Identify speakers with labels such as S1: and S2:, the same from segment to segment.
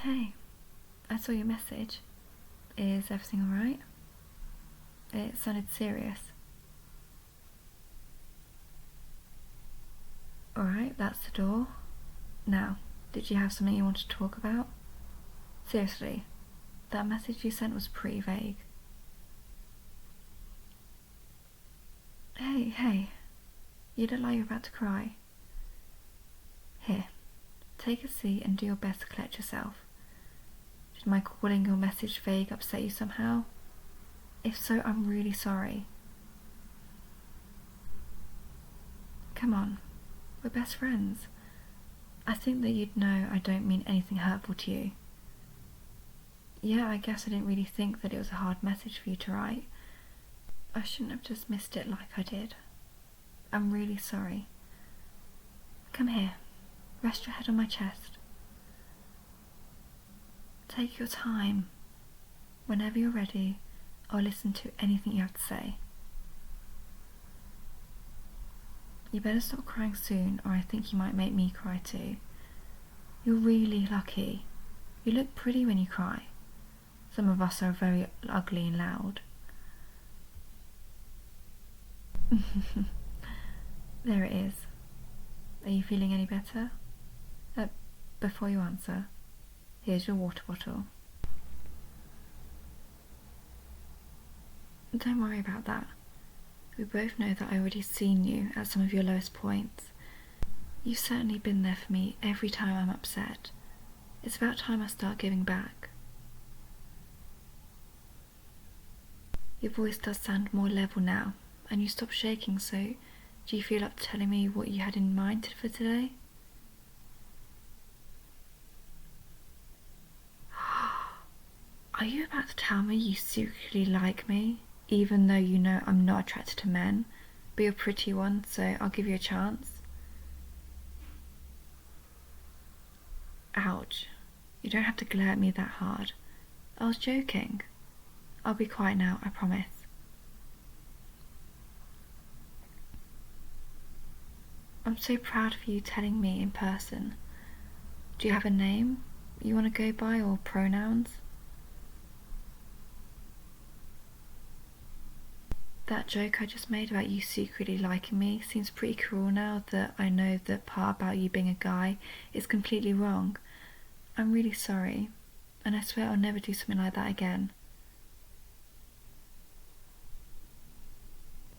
S1: Hey, I saw your message. Is everything alright? It sounded serious. Alright, that's the door. Now, did you have something you wanted to talk about? Seriously, that message you sent was pretty vague. Hey, you look like you're about to cry. Here, take a seat and do your best to collect yourself. Did my calling your message vague upset you somehow? If so, I'm really sorry. Come on, we're best friends. I think that you'd know I don't mean anything hurtful to you. Yeah, I guess I didn't really think that it was a hard message for you to write. I shouldn't have just missed it like I did. I'm really sorry. Come here, rest your head on my chest. Take your time. Whenever you're ready, I'll listen to anything you have to say. You better stop crying soon, or I think you might make me cry too. You're really lucky. You look pretty when you cry. Some of us are very ugly and loud. There it is. Are you feeling any better? Before you answer, here's your water bottle. Don't worry about that. We both know that I already seen you at some of your lowest points. You've certainly been there for me every time I'm upset. It's about time I start giving back. Your voice does sound more level now, and you stopped shaking, so do you feel up to telling me what you had in mind for today? Are you about to tell me you secretly like me, even though you know I'm not attracted to men, but you're a pretty one, so I'll give you a chance? Ouch. You don't have to glare at me that hard. I was joking. I'll be quiet now, I promise. I'm so proud of you telling me in person. Do you have a name you want to go by, or pronouns? That joke I just made about you secretly liking me seems pretty cruel now that I know that part about you being a guy is completely wrong. I'm really sorry, and I swear I'll never do something like that again.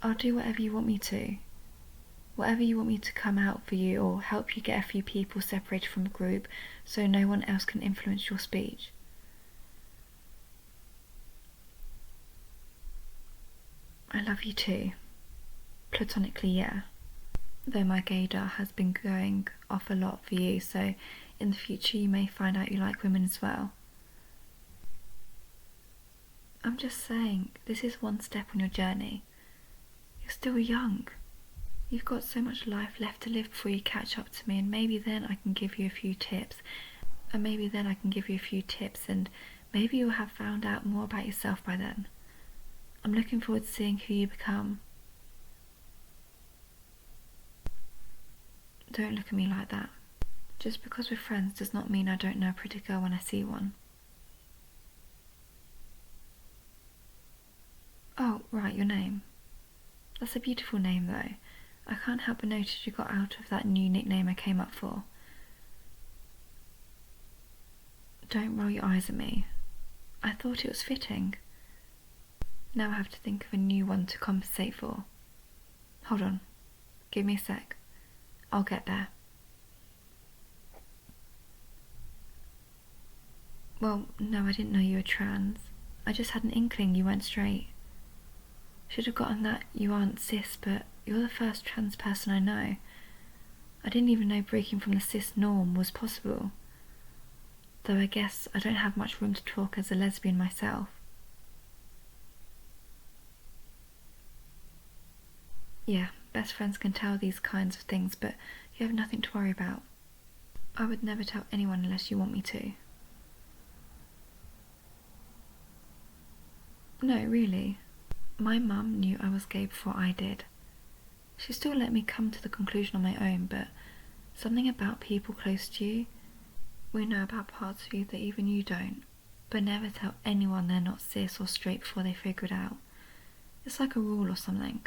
S1: I'll do whatever you want me to. Whatever you want me to come out for you, or help you get a few people separated from the group so no one else can influence your speech. I love you too. Platonically, yeah. Though my gaydar has been going off a lot for you, so in the future you may find out you like women as well. I'm just saying, this is one step on your journey. You're still young. You've got so much life left to live before you catch up to me, and maybe then I can give you a few tips. And maybe you'll have found out more about yourself by then. I'm looking forward to seeing who you become. Don't look at me like that. Just because we're friends does not mean I don't know a pretty girl when I see one. Oh, right, your name. That's a beautiful name though. I can't help but notice you got out of that new nickname I came up for. Don't roll your eyes at me. I thought it was fitting. Now I have to think of a new one to compensate for. Hold on. Give me a sec. I'll get there. Well, no, I didn't know you were trans. I just had an inkling you weren't straight. Should have gotten that you aren't cis, but you're the first trans person I know. I didn't even know breaking from the cis norm was possible. Though I guess I don't have much room to talk as a lesbian myself. Yeah, best friends can tell these kinds of things, but you have nothing to worry about. I would never tell anyone unless you want me to. No, really. My mum knew I was gay before I did. She still let me come to the conclusion on my own, but something about people close to you, We know about parts of you that even you don't, but never tell anyone they're not cis or straight before they figure it out. It's like a rule or something.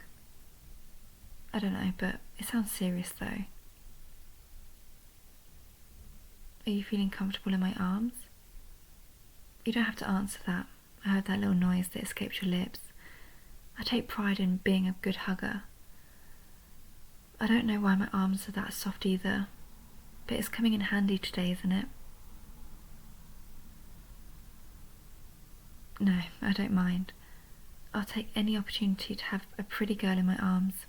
S1: I don't know, but it sounds serious though. Are you feeling comfortable in my arms? You don't have to answer that. I heard that little noise that escaped your lips. I take pride in being a good hugger. I don't know why my arms are that soft either, but it's coming in handy today, isn't it? No, I don't mind. I'll take any opportunity to have a pretty girl in my arms.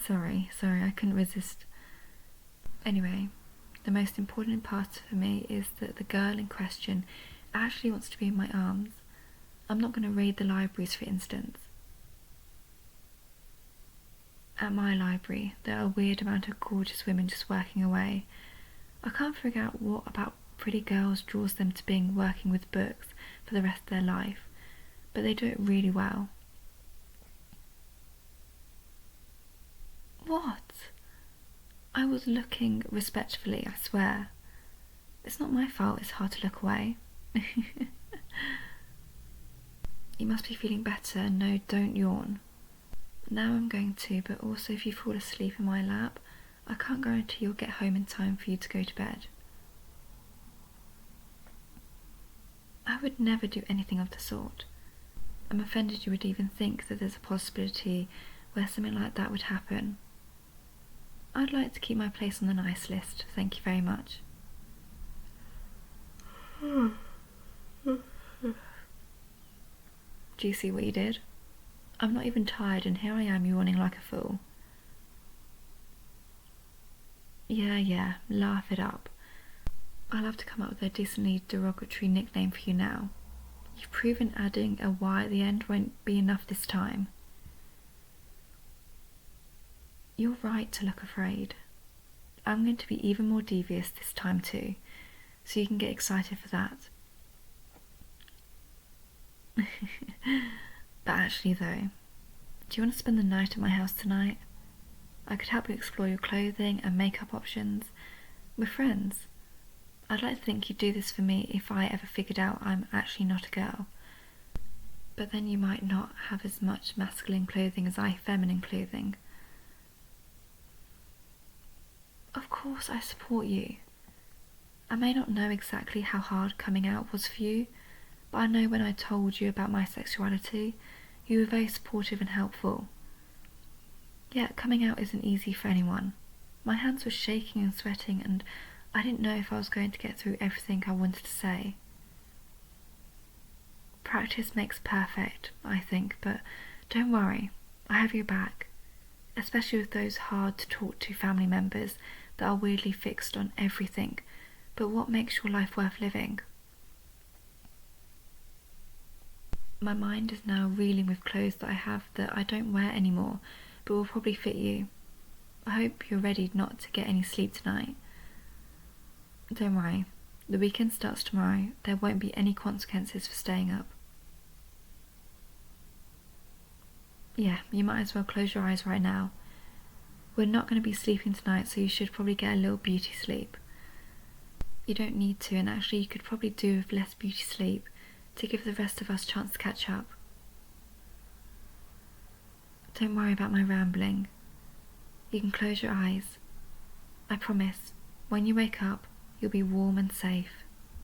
S1: Sorry, I couldn't resist. Anyway, the most important part for me is that the girl in question actually wants to be in my arms. I'm not going to raid the libraries, for instance. At my library, there are a weird amount of gorgeous women just working away. I can't figure out what about pretty girls draws them to being working with books for the rest of their life, but they do it really well. What? I was looking respectfully, I swear. It's not my fault it's hard to look away. You must be feeling better. No, don't yawn. Now I'm going to, but also if you fall asleep in my lap, I can't guarantee you'll get home in time for you to go to bed. I would never do anything of the sort. I'm offended you would even think that there's a possibility where something like that would happen. I'd like to keep my place on the nice list, thank you very much. Do you see what you did? I'm not even tired and here I am yawning like a fool. Yeah, laugh it up. I'll have to come up with a decently derogatory nickname for you now. You've proven adding a Y at the end won't be enough this time. You're right to look afraid. I'm going to be even more devious this time too, so you can get excited for that. But actually though, do you want to spend the night at my house tonight? I could help you explore your clothing and makeup options. We're friends. I'd like to think you'd do this for me if I ever figured out I'm actually not a girl. But then you might not have as much masculine clothing as I feminine clothing. Of course I support you. I may not know exactly how hard coming out was for you, but I know when I told you about my sexuality, you were very supportive and helpful. Yet coming out isn't easy for anyone. My hands were shaking and sweating and I didn't know if I was going to get through everything I wanted to say. Practice makes perfect, I think, but don't worry, I have your back, especially with those hard to talk to family members that are weirdly fixed on everything but what makes your life worth living. My mind is now reeling with clothes that I have that I don't wear anymore but will probably fit you. I hope you're ready not to get any sleep tonight. Don't worry, the weekend starts tomorrow. There won't be any consequences for staying up. Yeah, you might as well close your eyes right now. We're not going to be sleeping tonight, so you should probably get a little beauty sleep. You don't need to, and actually you could probably do with less beauty sleep to give the rest of us a chance to catch up. Don't worry about my rambling. You can close your eyes. I promise, when you wake up, you'll be warm and safe.